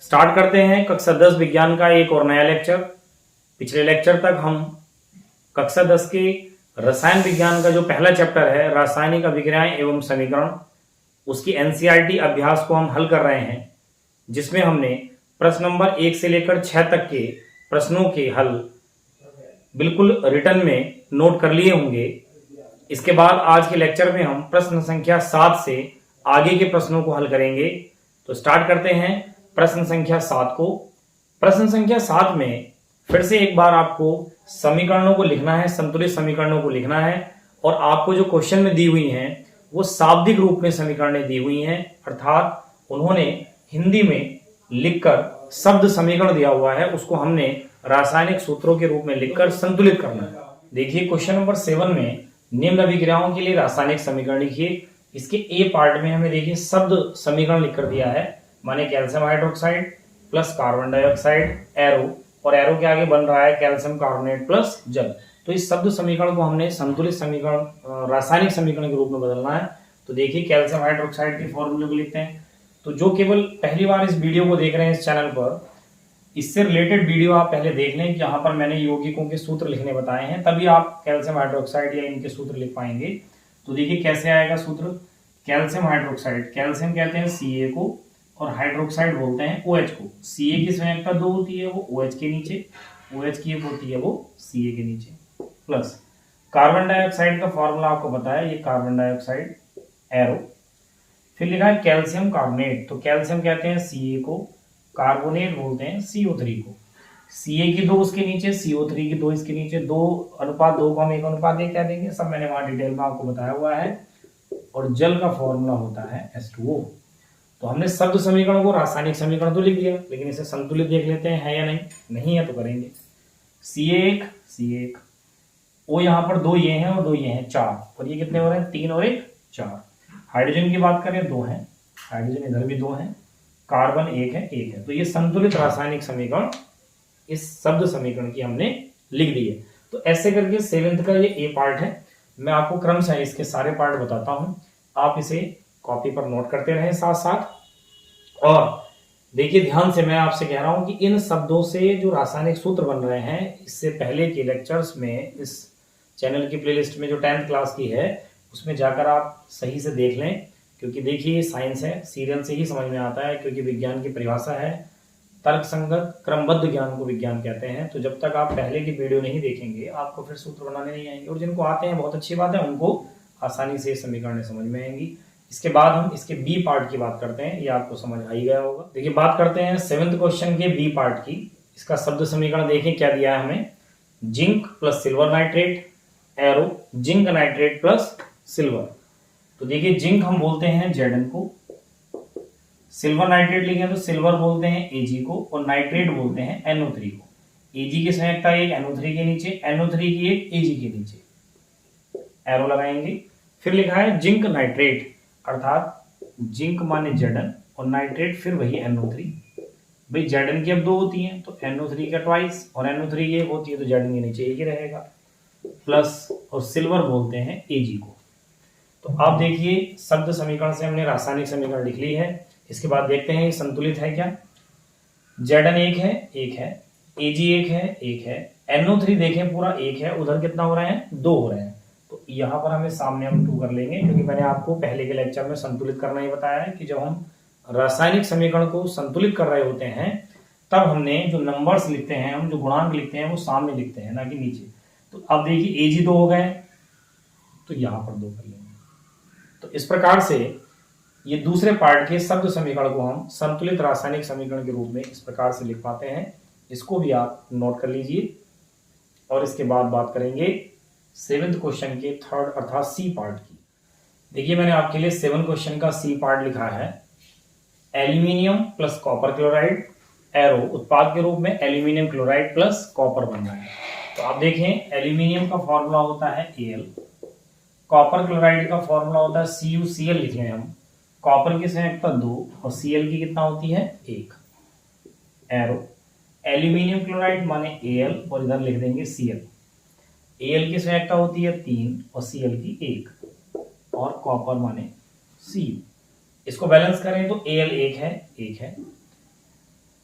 Start करते हैं कक्षा 10 विज्ञान का एक और नया लेक्चर। पिछले लेक्चर तक हम कक्षा 10 के रसायन विज्ञान का जो पहला चैप्टर है रासायनिक अभिक्रियाएं एवं समीकरण, उसकी एनसीईआरटी अभ्यास को हम हल कर रहे हैं, जिसमें हमने प्रश्न नंबर 1 से लेकर 6 तक के प्रश्नों के हल बिल्कुल रिटर्न में नोट कर लिए होंगे। इसके बाद आज के लेक्चर में हम प्रश्न संख्या 7 से आगे के प्रश्नों को हल करेंगे। तो स्टार्ट करते हैं प्रश्न संख्या 7 को। प्रश्न संख्या 7 में फिर से एक बार आपको समीकरणों को लिखना है, संतुलित समीकरणों को लिखना है, और आपको जो क्वेश्चन में दी हुई हैं वो शाब्दिक रूप में समीकरणें दी हुई हैं, अर्थात उन्होंने हिंदी में लिखकर शब्द समीकरण दिया हुआ है, उसको हमने रासायनिक सूत्रों के रूप में लिखकर संतुलित करना है। देखिए क्वेश्चन नंबर 7 में निम्न अभिक्रियाओं के लिए रासायनिक समीकरण लिखिए। इसके ए पार्ट में हमें देखिए शब्द समीकरण लिख कर दिया है, माने calcium hydroxide plus carbon dioxide arrow, और एरो के आगे बन रहा है कैल्शियम कार्बोनेट प्लस जल। तो इस शब्द समीकरण को हमने संतुलित समीकरण रासायनिक समीकरण के रूप में बदलना है। तो देखिए कैल्शियम हाइड्रोक्साइड के फॉर्मूले को लिखते हैं। तो जो केवल पहली बार इस वीडियो को देख रहे हैं इस चैनल पर, इससे रिलेटेड वीडियो आप पहले देख लें कि यहाँ पर मैंने यौगिकों के सूत्र लिखने बताए हैं, तभी आप कैल्शियम हाइड्रोक्साइड या इनके सूत्र लिख पाएंगे। तो देखिए कैसे आएगा सूत्र। कैल्शियम हाइड्रोक्साइड, कैल्शियम कहते हैं Ca को और हाइड्रोक्साइड बोलते हैं OH को। Ca की संयोजकता 2 होती है वो OH के नीचे, OH की एक होती है वो Ca के नीचे, प्लस कार्बन डाइऑक्साइड का फॉर्मूला आपको पता है, ये कार्बन डाइऑक्साइड एरो। फिर लिखा है कैल्शियम कार्बोनेट, तो कैल्शियम कहते हैं Ca को, कार्बोनेट बोलते हैं CO3 को। Ca की 2 उसके नीचे, CO3 की 2 इसके नीचे, 2:2 को हम 1:1 कह देंगे, सब मैंने वहां डिटेल में आपको बताया हुआ है। और जल का फॉर्मूला होता है H2O। तो हमने शब्द समीकरण को रासायनिक समीकरण तो लिख दिया, लेकिन इसे संतुलित देख लेते हैं है या नहीं। नहीं है तो करेंगे Ca1 O, यहाँ पर 2 ये हैं और 2 ये हैं, 4, और ये कितने हो रहे हैं 3 और 1 4। हाइड्रोजन की बात करें 2 हैं, हाइड्रोजन इधर भी 2 हैं, कार्बन 1 है। तो ये संतुलित रासायनिक समीकरण इस शब्द समीकरण की हमने लिख दी है। तो ऐसे करके 7th का ये ए पार्ट है। मैं आपको क्रमशः इसके सारे पार्ट बताता हूं, आप इसे कॉपी पर नोट करते रहें साथ साथ। और देखिए ध्यान से, मैं आपसे कह रहा हूं कि इन शब्दों से जो रासायनिक सूत्र बन रहे हैं, इससे पहले के लेक्चर्स में इस चैनल की प्लेलिस्ट में जो 10th क्लास की है उसमें जाकर आप सही से देख लें, क्योंकि देखिए साइंस है, सीरियल से ही समझ में आता है, क्योंकि विज्ञान की परिभाषा है तर्क संगत क्रमबद्ध ज्ञान को विज्ञान कहते हैं। तो जब तक आप पहले की वीडियो नहीं देखेंगे आपको फिर सूत्र बनाने नहीं आएंगे, और जिनको आते हैं बहुत अच्छी बात है, उनको आसानी से समीकरण समझ में आएंगी। इसके बाद हम इसके बी पार्ट की बात करते हैं, ये आपको समझ आ ही गया होगा। देखिए बात करते हैं 7th क्वेश्चन के बी पार्ट की। इसका शब्द समीकरण देखें क्या दिया है हमें, zinc plus silver nitrate arrow zinc nitrate plus silver. तो देखिए जिंक हम बोलते हैं Zn को, सिल्वर नाइट्रेट लिखे तो सिल्वर बोलते हैं Ag को, और नाइट्रेट बोलते हैं NO3 को। Ag की संयोजकता एक NO3 के नीचे, NO3 की एक Ag के नीचे, एरो लगाएंगे। फिर लिखा है जिंक नाइट्रेट, अर्थात जिंक माने Zn और नाइट्रेट फिर वही NO3। भाई Zn की अब 2 होती हैं तो NO3 का ट्वाइस, और NO3 की एक होती है तो Zn के नीचे एक ही रहेगा, प्लस, और सिल्वर बोलते हैं Ag को। तो आप देखिए शब्द समीकरण से हमने रासायनिक समीकरण लिख ली है। इसके बाद देखते हैं संतुलित है क्या। Zn 1 है, Ag 1 है, NO3 देखें पूरा 1 है, उधर कितना हो रहे हैं 2 हो रहे हैं। तो यहाँ पर हमें सामने हम 2 कर लेंगे, क्योंकि मैंने आपको पहले के लेक्चर में संतुलित करना ही बताया है कि जब हम रासायनिक समीकरण को संतुलित कर रहे होते हैं तब हमने जो नंबर्स लिखते हैं, हम जो गुणांक लिखते हैं वो सामने लिखते हैं ना कि नीचे। तो अब देखिए Ag 2 हो गए, तो यहाँ पर 2 कर लेंगे। तो इस प्रकार से ये दूसरे पार्ट के शब्द समीकरण को हम संतुलित रासायनिक समीकरण के रूप में इस प्रकार से लिख पाते हैं। इसको भी आप नोट कर लीजिए। और इसके बाद बात करेंगे 7th क्वेश्चन के 3rd अर्थात सी पार्ट की। देखिए मैंने आपके लिए 7 क्वेश्चन का सी पार्ट लिखा है, aluminium plus copper chloride arrow उत्पाद के रूप में एल्यूमिनियम क्लोराइड प्लस कॉपर बन रहा है। तो आप देखें एल्यूमिनियम का फॉर्मूला होता है Al, कॉपर क्लोराइड का फॉर्मूला होता है CuCl लिख लें हम, कॉपर की संयोजकता 2 और Cl की कितना होती है 1, एरो एल्यूमिनियम क्लोराइड माने Al और इधर लिख देंगे Cl, Al की संयोजकता होती है 3 और Cl की 1, और कॉपर माने Cu। इसको बैलेंस करें तो Al 1 है,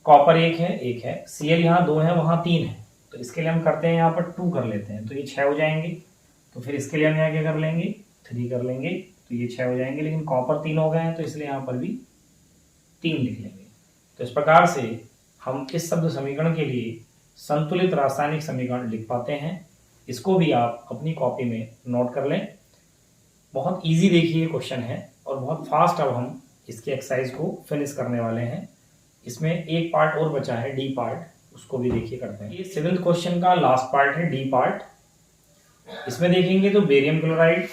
कॉपर एक है, Cl यहाँ 2 है, वहाँ 3 है, तो इसके लिए हम करते हैं यहाँ पर 2 कर लेते हैं, तो ये 6 हो जाएंगे। तो फिर इसके लिए हम यहाँ क्या कर लेंगे, 3 कर लेंगे, तो ये 6 हो जाएंगे, लेकिन कॉपर 3 हो गए हैं तो इसलिए यहाँ पर भी 3 लिख लेंगे। तो इस प्रकार से हम इस शब्द समीकरण के लिए संतुलित रासायनिक समीकरण लिख पाते हैं। इसको भी आप अपनी कॉपी में नोट कर लें। बहुत इजी देखिए क्वेश्चन है और बहुत फास्ट अब हम इसकी एक्सरसाइज को फिनिश करने वाले हैं। इसमें एक पार्ट और बचा है, डी पार्ट, उसको भी देखिए करते हैं। ये 7th क्वेश्चन का लास्ट पार्ट है, डी पार्ट। इसमें देखेंगे तो barium chloride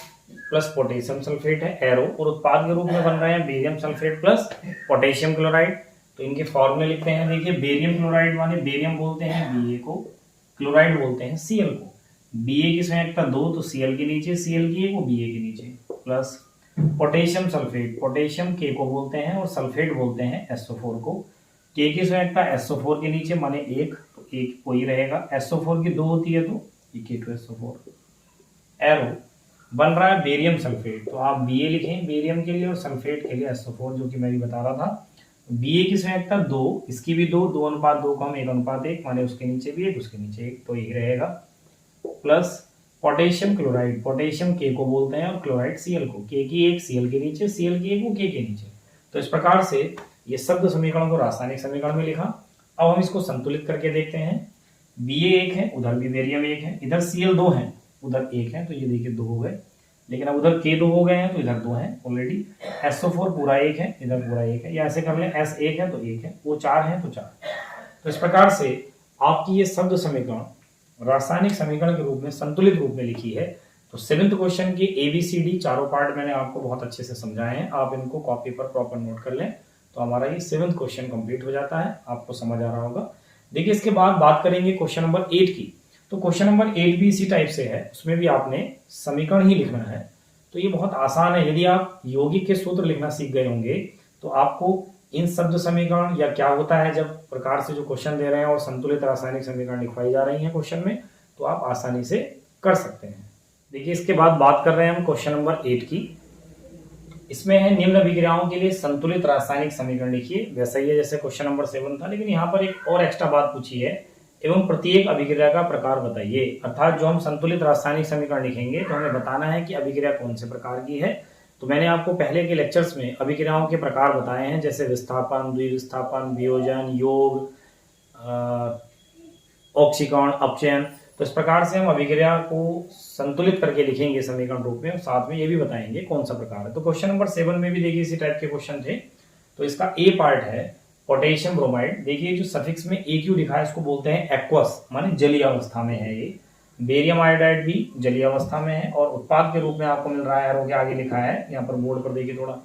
plus potassium sulphate है, एरो, और उत्पाद के रूप में बन रहे हैं barium sulphate plus potassium chloride. तो इनके फॉर्मूले लिखते हैं। देखिए बेरियम क्लोराइड माने बेरियम बोलते हैं Ba को, क्लोराइड बोलते हैं Cl को। Ba की संयोजकता 2 तो Cl के नीचे, Cl की 1 वो Ba के नीचे, plus potassium sulphate, potassium K को बोलते हैं और सल्फेट बोलते हैं SO4 को। K की संयोजकता SO4 के नीचे माने 1, तो 1 वही रहेगा। SO4 की 2 होती है तो K2SO4। एरो बन रहा है बेरियम सल्फेट, तो आप Ba लिखें बेरियम के लिए और सल्फेट के लिए SO4, जो कि मैं भी बता रहा था। Ba की संयोजकता 2, इसकी भी 2, 2:2 को हम 1:1 माने उसके नीचे भी 1, उसके नीचे 1, तो यही रहेगा। Plus potassium chloride, potassium K को बोलते हैं और क्लोराइड Cl को, K की 1 Cl के नीचे, Cl की 1 वो K के नीचे। तो इस प्रकार से ये शब्द समीकरण को रासायनिक समीकरण में लिखा। अब हम इसको संतुलित करके देखते हैं। Ba 1 है, उधर भी बेरियम 1 है, इधर Cl 2 है, उधर 1 है, तो ये देखिए 2 हो गए, लेकिन अब उधर K 2 हो गए हैं तो इधर 2 है ऑलरेडी। SO4 पूरा 1 है, इधर पूरा 1 है, या ऐसे कर लें S 1 है तो 1 है, वो 4 है तो 4। तो इस प्रकार से आपकी ये शब्द समीकरण रासायनिक समीकरण के रूप में संतुलित रूप में लिखी है। तो 7th क्वेश्चन की ABCD चारों पार्ट मैंने आपको बहुत अच्छे से समझाए हैं, आप इनको कॉपी पर प्रॉपर नोट कर लें तो हमारा ये 7th क्वेश्चन कंप्लीट हो जाता है। आपको समझ आ रहा होगा। देखिए इसके बाद बात करेंगे क्वेश्चन नंबर 8 की। तो क्वेश्चन नंबर 8 भी इसी टाइप से है, उसमें भी आपने समीकरण ही लिखना है। तो ये बहुत आसान है। यदि आप यौगिक के सूत्र लिखना सीख गए होंगे तो आपको इन शब्द समीकरण या क्या होता है जब प्रकार से जो क्वेश्चन दे रहे हैं और संतुलित रासायनिक समीकरण लिखवाई जा रही है क्वेश्चन में, तो आप आसानी से कर सकते हैं। देखिए इसके बाद बात कर रहे हैं हम क्वेश्चन नंबर 8 की। इसमें है निम्न अभिक्रियाओं के लिए संतुलित रासायनिक समीकरण लिखिए। वैसा ही है जैसे क्वेश्चन नंबर 7 था, लेकिन यहाँ पर एक और एक्स्ट्रा बात पूछी है, एवं प्रत्येक अभिक्रिया का प्रकार बताइए। अर्थात जो हम संतुलित रासायनिक समीकरण लिखेंगे तो हमें बताना है कि अभिक्रिया कौन से प्रकार की है। तो मैंने आपको पहले के लेक्चर्स में अभिक्रियाओं के प्रकार बताए हैं, जैसे विस्थापन, द्विविस्थापन, वियोजन, योग, ऑक्सीकरण, अपचयन। तो इस प्रकार से हम अभिक्रिया को संतुलित करके लिखेंगे समीकरण रूप में, और साथ में ये भी बताएंगे कौन सा प्रकार है। तो क्वेश्चन नंबर 7 में भी देखिए इसी टाइप के क्वेश्चन थे। तो इसका ए पार्ट है पोटेशियम ब्रोमाइड। देखिए जो सफिक्स में AQ लिखा है इसको बोलते हैं एक्वस, माने जलीय अवस्था में है ये। बेरियम आयोडाइड भी जलीय अवस्था में है और उत्पाद के रूप में आपको मिल रहा है, एरो के आगे लिखा है, यहाँ पर बोर्ड पर देखिए थोड़ा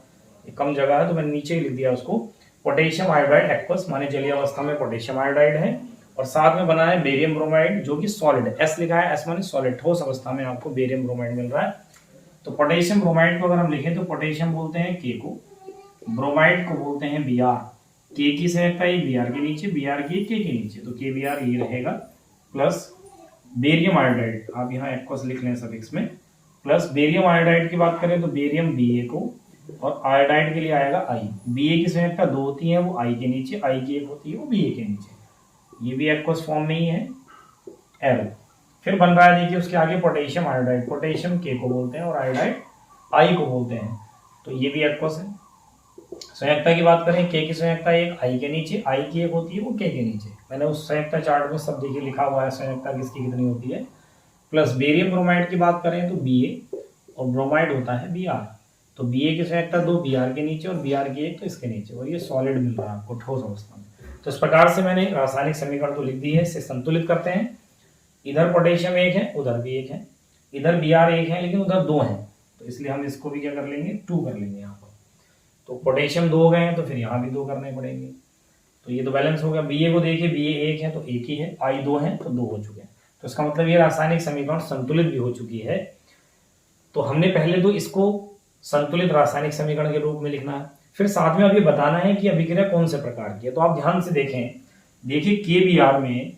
कम जगह है तो मैंने नीचे ही लिख दिया उसको। पोटेशियम आयोडाइड एक्वस माने जलीय अवस्था में पोटेशियम आयोडाइड है, और साथ में बना है बेरियम ब्रोमाइड जो कि सॉलिड है, S लिखा है, S माने सॉलिड, ठोस अवस्था में आपको बेरियम ब्रोमाइड मिल रहा है। तो पोटेशियम ब्रोमाइड को अगर हम लिखें तो पोटेशियम बोलते हैं K को, ब्रोमाइड को बोलते हैं Br। K की संयोजकता एक Br के नीचे, Br की K के नीचे, तो KBr ये रहेगा। प्लस बेरियम आयोडाइड, आप यहाँ एक्वस लिख लें सफिक्स में, प्लस बेरियम आयोडाइड की बात करें तो बेरियम Ba को, और आयोडाइड के लिए आएगा I। Ba की संयोजकता 2 होती है, वो I के नीचे, I की 1 होती है, वो Ba के नीचे, ये भी एक्वस फॉर्म में ही है, एरो। फिर बन रहा है देखिए उसके आगे पोटेशियम आयोडाइड, पोटेशियम K को बोलते हैं और आयोडाइड I को बोलते हैं, तो ये भी एक्वस है। संयोजकता की बात करें, K की संयोजकता एक I के नीचे, I की 1 होती है, वो K के नीचे, मैंने उस संयोजकता चार्ट में सब देखिए लिखा हुआ है संयोजकता किसकी कितनी होती है। प्लस बेरियम ब्रोमाइड की बात करें तो Ba और ब्रोमाइड होता है Br, तो Ba की संयोजकता 2 Br के नीचे और Br की 1 तो इसके नीचे, और ये सॉलिड मिल रहा है आपको ठोस अवस्था में। तो इस प्रकार से मैंने रासायनिक समीकरण तो लिख दी है, इसे संतुलित करते हैं। इधर पोटेशियम 1 है, उधर भी 1 है, इधर Br 1 है, लेकिन उधर 2 है, तो इसलिए हम इसको भी क्या कर लेंगे, 2 कर लेंगे यहाँ पर। तो पोटेशियम 2 हो गए हैं तो फिर यहाँ भी 2 करने पड़ेंगे, तो ये तो बैलेंस हो गया। Ba को देखिए, Ba 1 है तो 1 ही है, I 2 है तो 2 हो चुके हैं, तो इसका मतलब ये रासायनिक समीकरण संतुलित भी हो चुकी है। तो हमने पहले तो इसको संतुलित रासायनिक समीकरण के रूप में लिखना है, फिर साथ में अब ये बताना है कि अभिक्रिया कौन से प्रकार की है। तो आप ध्यान से देखें, देखिए KBr में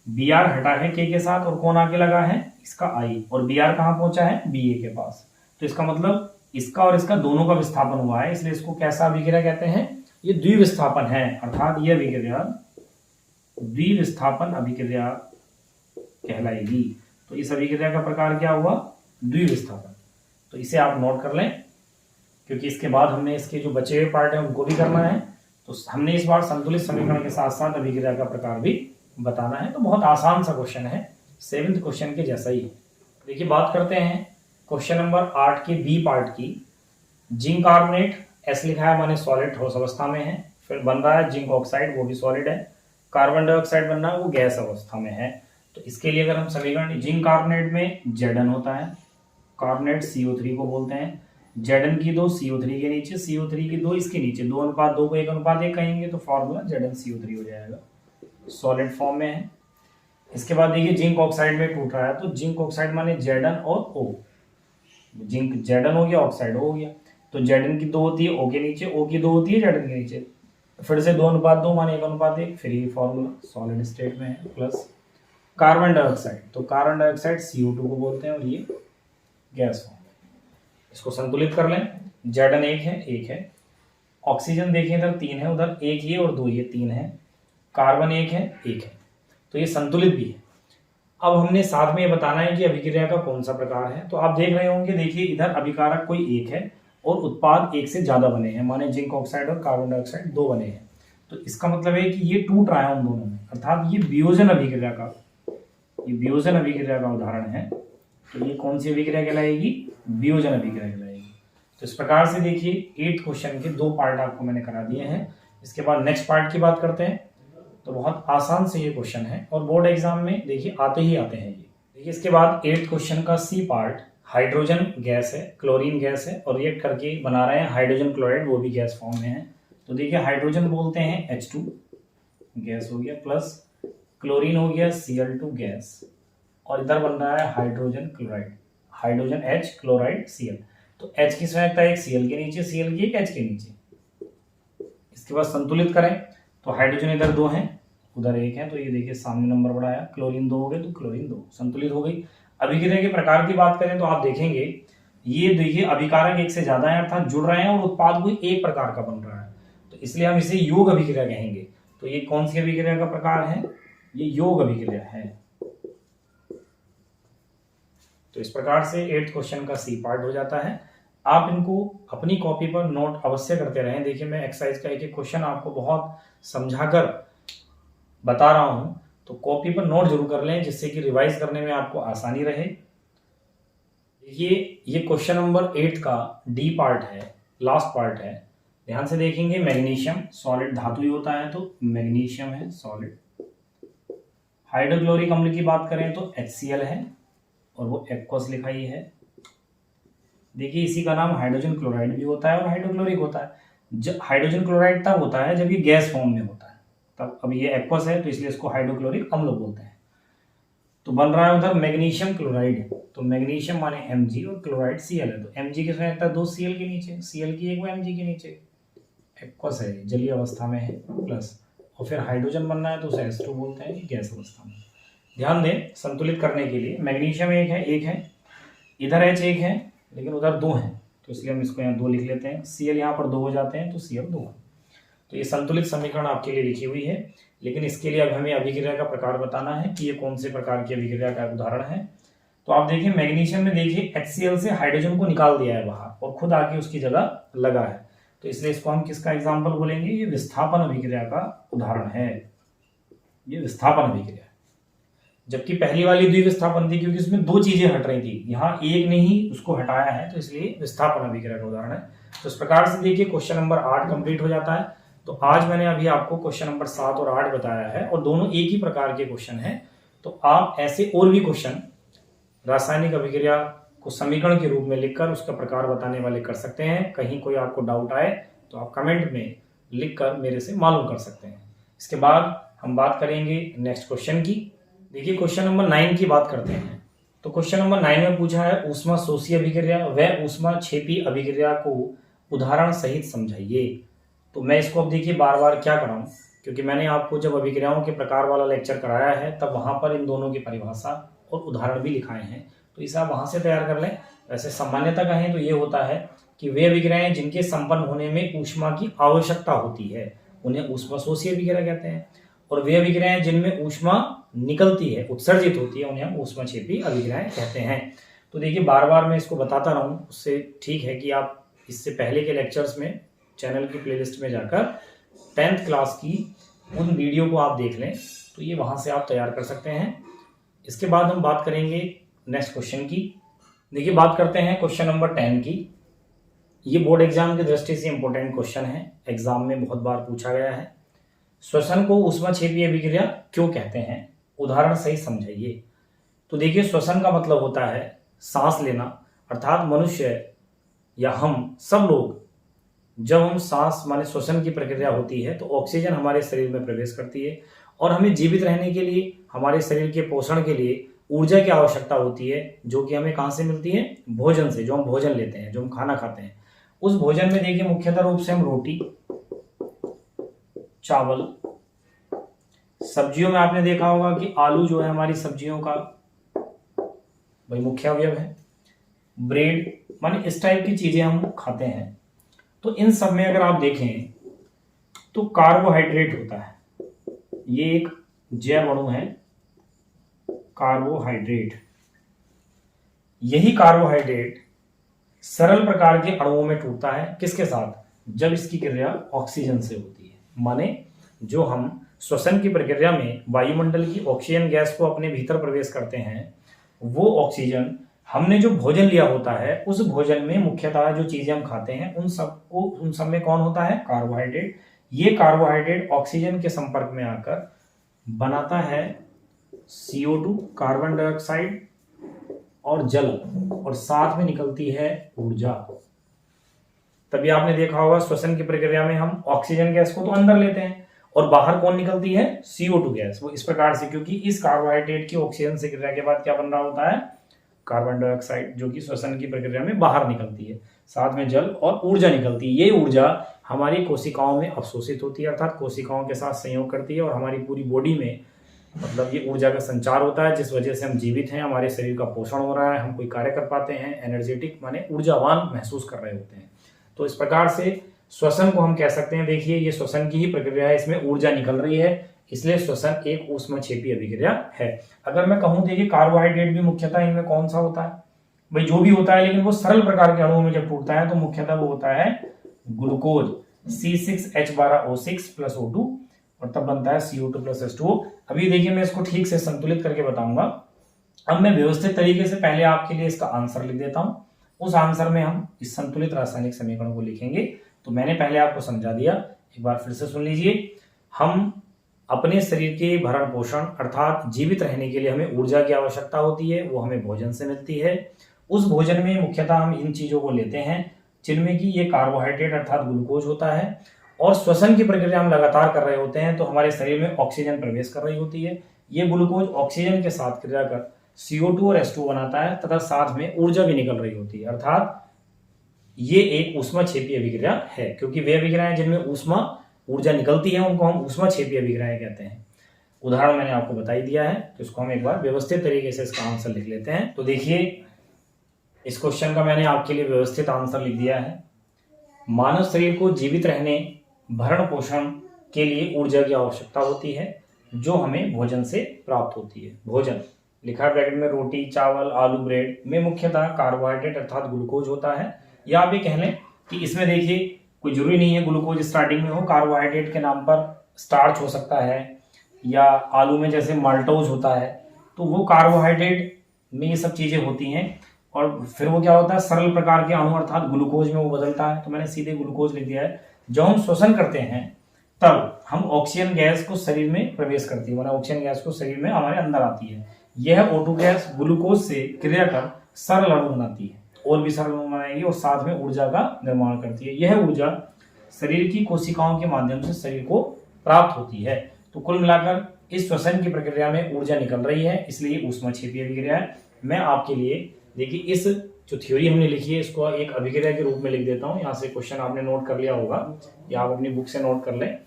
Br हटा है K के साथ, और कौन आगे लगा है, इसका I, और Br कहाँ पहुंचा है, Ba के पास। तो इसका मतलब इसका और इसका दोनों का विस्थापन हुआ है, इसलिए इसको कैसा अभिक्रिया कहते हैं, ये द्विविस्थापन है, अर्थात ये अभिक्रिया द्विविस्थापन अभिक्रिया कहलाएगी। तो इस अभिक्रिया का प्रकार क्या हुआ? द्विविस्थापन। तो इसे आप नोट कर लें, क्योंकि इसके बाद हमने इसके जो बचे हुए पार्ट हैं उनको भी करना है। तो हमने इस बार संतुलित समीकरण के साथ साथ अभिक्रिया का प्रकार भी बताना है। तो बहुत आसान सा क्वेश्चन है, 7th क्वेश्चन के जैसा ही है। देखिए बात करते हैं क्वेश्चन नंबर 8 के बी पार्ट की। जिंक कार्बोनेट एस लिखा है, माने सॉलिड ठोस अवस्था में है। फिर बन रहा है जिंक ऑक्साइड, वो भी सॉलिड है। कार्बन डाइऑक्साइड बन रहा है, वो गैस अवस्था में है। तो इसके लिए अगर हम समीकरण, जिंक कार्बोनेट में Zn होता है, कार्बोनेट CO3 को बोलते हैं। Zn की 2 CO3 के नीचे, CO3 की 2 इसके नीचे, 2:2 को 1:1 कहेंगे तो फॉर्मूला ZnCO3 हो जाएगा, सॉलिड फॉर्म में है। इसके बाद देखिए जिंक ऑक्साइड में टूट रहा है, तो जिंक ऑक्साइड माने Zn और O। जिंक Zn हो गया, ऑक्साइड हो गया। तो Zn की 2 होती है O के नीचे, O की 2 होती है Zn के नीचे, फिर से 2:2 माने 1:1, फिर ये फॉर्मूला सॉलिड स्टेट में है। प्लस कार्बन डाइऑक्साइड, तो कार्बन डाइऑक्साइड CO2 को बोलते हैं और ये गैस फॉर्म। इसको संतुलित कर लें। Zn 1 है। ऑक्सीजन देखिए इधर 3 है, उधर 1 ये और 2 ये 3 है। कार्बन 1 है, तो ये संतुलित भी है। अब हमने साथ में ये बताना है कि अभिक्रिया का कौन सा प्रकार है। तो आप देख रहे होंगे, देखिए इधर अभिकारक कोई 1 है और उत्पाद 1 से ज्यादा बने हैं, माने जिंक ऑक्साइड और कार्बन डाइऑक्साइड 2 बने हैं। तो इसका मतलब है कि ये टूट रहा है उन दोनों में, अर्थात ये वियोजन अभिक्रिया का उदाहरण है। तो ये कौन सी अभिक्रिया कहलाएगी? वियोजन अभिक्रिया कहलाएगी। तो इस प्रकार से देखिए 8th क्वेश्चन के 2 पार्ट आपको मैंने करा दिए हैं। इसके बाद नेक्स्ट पार्ट की बात करते हैं। तो बहुत आसान से ये क्वेश्चन है और बोर्ड एग्जाम में देखिए आते हैं ये। देखिए इसके बाद 8th क्वेश्चन का सी पार्ट, हाइड्रोजन गैस है, क्लोरीन गैस है और रिएक्ट करके बना रहे हैं हाइड्रोजन क्लोराइड, वो भी गैस फॉर्म में है। तो देखिए हाइड्रोजन बोलते हैं H2 गैस हो गया, प्लस क्लोरीन हो गया Cl2 गैस, और इधर बन रहा है hydrogen chloride, hydrogen H chloride Cl। तो H की संयोजकता एक Cl के नीचे, Cl की एक H के नीचे। इसके बाद संतुलित करें तो हाइड्रोजन इधर 2 हैं, उधर 1 है, तो ये देखिए सामने नंबर बढ़ा है। क्लोरीन 2 हो गए तो क्लोरीन 2 संतुलित हो गई। अभिक्रिया के प्रकार की बात करें तो आप देखेंगे ये देखिए अभिकारक 1 से ज्यादा है, अर्थात जुड़ रहे हैं और उत्पाद कोई एक प्रकार का बन रहा है, तो इसलिए हम इसे योग अभिक्रिया कहेंगे। तो ये कौन सी अभिक्रिया का प्रकार है? ये योग अभिक्रिया है। तो इस प्रकार से 8th क्वेश्चन का सी पार्ट हो जाता है। आप इनको अपनी कॉपी पर नोट अवश्य करते रहें। देखिए मैं एक्सरसाइज का एक क्वेश्चन आपको बहुत समझाकर बता रहा हूं, तो कॉपी पर नोट जरूर कर लें, जिससे कि रिवाइज करने में आपको आसानी रहे। ये क्वेश्चन नंबर 8 का डी पार्ट है, लास्ट पार्ट है। ध्यान से देखेंगे, मैग्नीशियम सॉलिड धातु ही होता है, तो मैग्नीशियम है सॉलिड। हाइड्रोक्लोरिक अम्ल की बात करें तो HCl है और वो एक्वस लिखा ही है। देखिए इसी का नाम हाइड्रोजन क्लोराइड भी होता है और हाइड्रोक्लोरिक होता है। जब हाइड्रोजन क्लोराइड तब होता है जब ये गैस फॉर्म में होता है, तब अब ये एक्वस है तो इसलिए इसको हाइड्रोक्लोरिक अम्ल बोलते हैं। तो बन रहा है उधर मैग्नीशियम क्लोराइड, तो मैग्नीशियम माने Mg और क्लोराइड Cl है, तो Mg की संयोजकता 2 Cl के नीचे, Cl की 1 Mg के नीचे, एक्वस है, जलीय अवस्था में है, प्लस और फिर हाइड्रोजन बनना है तो उसे H2 बोलते हैं, गैस अवस्था में। ध्यान दें, संतुलित करने के लिए मैग्नीशियम 1 है, इधर H 1 है लेकिन उधर 2 है, तो इसलिए हम इसको यहाँ 2 लिख लेते हैं। Cl यहाँ पर 2 हो जाते हैं तो Cl 2 है। तो ये संतुलित समीकरण आपके लिए लिखी हुई है, लेकिन इसके लिए अब हमें अभिक्रिया का प्रकार बताना है कि ये कौन से प्रकार की अभिक्रिया का उदाहरण है। तो आप देखिए मैग्नीशियम में देखिए HCl से हाइड्रोजन को निकाल दिया है बाहर और खुद आके उसकी जगह लगा है, तो इसलिए इसको हम किसका एग्जाम्पल बोलेंगे? ये विस्थापन अभिक्रिया का उदाहरण है, ये विस्थापन अभिक्रिया। जबकि पहली वाली द्विविस्थापन थी क्योंकि इसमें 2 चीजें हट रही थी, यहाँ एक ने ही उसको हटाया है, तो इसलिए विस्थापन अभिक्रिया का उदाहरण है। तो इस प्रकार से देखिए क्वेश्चन नंबर 8 कंप्लीट हो जाता है। तो आज मैंने अभी आपको क्वेश्चन नंबर 7 और 8 बताया है और दोनों एक ही प्रकार के क्वेश्चन हैं। तो आप ऐसे और भी क्वेश्चन रासायनिक अभिक्रिया को समीकरण के रूप में लिखकर उसका प्रकार बताने वाले कर सकते हैं। कहीं कोई आपको डाउट आए तो आप कमेंट में लिखकर मेरे से मालूम कर सकते हैं। इसके बाद हम बात करेंगे नेक्स्ट क्वेश्चन की। देखिए क्वेश्चन नंबर 9 की बात करते हैं। तो क्वेश्चन नंबर 9 में पूछा है ऊष्मा शोषी अभिक्रिया व ऊष्मा क्षेपी अभिक्रिया को उदाहरण सहित समझाइए। तो मैं इसको अब देखिए बार बार क्या कराऊं, क्योंकि मैंने आपको जब अभिक्रियाओं के प्रकार वाला लेक्चर कराया है तब वहां पर इन दोनों की परिभाषा और उदाहरण भी लिखाए हैं, तो इसे आप वहां से तैयार कर लें। वैसे सामान्यतः कहें तो ये होता है कि वे अभिक्रियाएं जिनके संपन्न होने में ऊष्मा की आवश्यकता होती है उन्हें ऊष्मा शोषी अभिक्रिया कहते हैं, और वे अभिक्रियाएं जिनमें ऊष्मा निकलती है, उत्सर्जित होती है, उन्हें हम ऊष्माक्षेपी अभिक्रियाएं कहते हैं। तो देखिए बार बार मैं इसको बताता रहूं, उससे ठीक है कि आप इससे पहले के लेक्चर्स में चैनल की प्लेलिस्ट में जाकर 10th क्लास की उन वीडियो को आप देख लें, तो ये वहां से आप तैयार कर सकते हैं। इसके बाद हम बात करेंगे नेक्स्ट क्वेश्चन की। देखिए बात करते हैं क्वेश्चन नंबर 10 की। ये बोर्ड एग्जाम की दृष्टि से इंपॉर्टेंट क्वेश्चन है, एग्जाम में बहुत बार पूछा गया है। श्वसन को ऊष्माक्षेपीय अभिक्रिया क्यों कहते हैं, उदाहरण सही समझाइए। तो देखिए श्वसन का मतलब होता है सांस लेना, अर्थात मनुष्य या हम सब लोग जब हम सांस माने श्वसन की प्रक्रिया होती है तो ऑक्सीजन हमारे शरीर में प्रवेश करती है और हमें जीवित रहने के लिए, हमारे शरीर के पोषण के लिए ऊर्जा की आवश्यकता होती है, जो कि हमें कहाँ से मिलती है, भोजन से। जो हम भोजन लेते हैं, जो हम खाना खाते हैं, उस भोजन में देखिए मुख्यतः रूप से हम रोटी, चावल, सब्जियों में आपने देखा होगा कि आलू जो है हमारी सब्जियों का भाई मुख्य अवयव है, ब्रेड, माने इस टाइप की चीजें हम खाते हैं। तो इन सब में अगर आप देखें तो कार्बोहाइड्रेट होता है, ये एक जैव अणु है कार्बोहाइड्रेट। यही कार्बोहाइड्रेट सरल प्रकार के अणुओं में टूटता है, किसके साथ, जब इसकी क्रिया ऑक्सीजन से होती है। माने जो हम श्वसन की प्रक्रिया में वायुमंडल की ऑक्सीजन गैस को अपने भीतर प्रवेश करते हैं, वो ऑक्सीजन हमने जो भोजन लिया होता है, उस भोजन में मुख्यतः जो चीजें हम खाते हैं उन सब में कौन होता है, कार्बोहाइड्रेट। ये कार्बोहाइड्रेट ऑक्सीजन के संपर्क में आकर बनाता है CO2 कार्बन डाइऑक्साइड और जल, और साथ में निकलती है ऊर्जा। तभी आपने देखा होगा श्वसन की प्रक्रिया में हम ऑक्सीजन गैस को तो अंदर लेते हैं और बाहर कौन निकलती है, CO2 गैस। वो इस प्रकार से, क्योंकि इस कार्बोहाइड्रेट की ऑक्सीजन से क्रिया के बाद क्या बन रहा होता है, कार्बन डाइऑक्साइड, जो कि श्वसन की प्रक्रिया में बाहर निकलती है, साथ में जल और ऊर्जा निकलती है। ये ऊर्जा हमारी कोशिकाओं में अवशोषित होती है, अर्थात कोशिकाओं के साथ संयोग करती है और हमारी पूरी बॉडी में मतलब ये ऊर्जा का संचार होता है, जिस वजह से हम जीवित हैं, हमारे शरीर का पोषण हो रहा है, हम कोई कार्य कर पाते हैं, एनर्जेटिक माने ऊर्जावान महसूस कर रहे होते हैं। तो इस प्रकार से श्वसन को हम कह सकते हैं, देखिए ये श्वसन की ही प्रक्रिया है, इसमें ऊर्जा निकल रही है, इसलिए श्वसन एक ऊष्माक्षेपी अभिक्रिया है। अगर मैं कहूं देखिए कार्बोहाइड्रेट भी मुख्यतः इनमें कौन सा होता है, भाई जो भी होता है, लेकिन वो सरल प्रकार के अणुओं में जब टूटता है तो मुख्यतः वो होता है ग्लूकोज, C6H12O6 + O2, और तब बनता है CO2 + H2O। अभी देखिए मैं इसको ठीक से संतुलित करके बताऊंगा। अब मैं व्यवस्थित तरीके से पहले आपके लिए इसका आंसर लिख देता हूं, उस आंसर में हम इस संतुलित रासायनिक समीकरण को लिखेंगे। तो मैंने पहले आपको समझा दिया, एक बार फिर से सुन लीजिए। हम अपने शरीर के भरण पोषण अर्थात जीवित रहने के लिए हमें ऊर्जा की आवश्यकता होती है, वो हमें भोजन से मिलती है। उस भोजन में मुख्यतः हम इन चीजों को लेते हैं, जिनमें कि ये कार्बोहाइड्रेट अर्थात ग्लूकोज होता है, और श्वसन की प्रक्रिया हम लगातार कर रहे होते हैं तो हमारे शरीर में ऑक्सीजन प्रवेश कर रही होती है। ये ग्लूकोज ऑक्सीजन के साथ क्रिया कर CO2 और H2O बनाता है तथा साथ में ऊर्जा भी निकल रही होती है, अर्थात ये एक ऊष्माक्षेपी अभिक्रिया है, क्योंकि वे अभिक्रियाएं जिनमें ऊर्जा निकलती है उनको हम ऊष्माक्षेपी अभिक्रियाएं कहते हैं। उदाहरण मैंने आपको बता ही दिया है, तो इसको हम एक बार व्यवस्थित तरीके से इसका आंसर लिख लेते हैं। तो देखिए इस क्वेश्चन का मैंने आपके लिए व्यवस्थित आंसर लिख दिया है। मानव शरीर को जीवित रहने, भरण पोषण के लिए ऊर्जा की आवश्यकता होती है, जो हमें भोजन से प्राप्त होती है। भोजन लिखा ब्रैकेट में रोटी, चावल, आलू, ब्रेड में मुख्यतः कार्बोहाइड्रेट अर्थात ग्लूकोज होता है। या आप ये कह लें कि इसमें देखिए कोई जरूरी नहीं है ग्लूकोज स्टार्टिंग में हो, कार्बोहाइड्रेट के नाम पर स्टार्च हो सकता है, या आलू में जैसे माल्टोज होता है, तो वो कार्बोहाइड्रेट में ये सब चीजें होती हैं, और फिर वो क्या होता है, सरल प्रकार के अणु अर्थात ग्लूकोज में वो बदलता है। तो मैंने सीधे ग्लूकोज लिख दिया है। जब हम श्वसन करते हैं तब हम ऑक्सीजन गैस को शरीर में प्रवेश करती है, ऑक्सीजन गैस को शरीर में हमारे अंदर आती है। यह O2 गैस ग्लूकोज से क्रिया कर सरल अणु बनाती है, और भी सरल अणु बनाएगी, और साथ में ऊर्जा का निर्माण करती है। यह ऊर्जा शरीर की कोशिकाओं के माध्यम से शरीर को प्राप्त होती है। तो कुल मिलाकर इस श्वसन की प्रक्रिया में ऊर्जा निकल रही है, इसलिए ऊष्माक्षेपी अभिक्रिया है। मैं आपके लिए देखिए इस जो थ्योरी हमने लिखी है इसको एक अभिक्रिया के रूप में लिख देता हूं। यहाँ से क्वेश्चन आपने नोट कर लिया होगा, या आप अपनी बुक से नोट कर लें।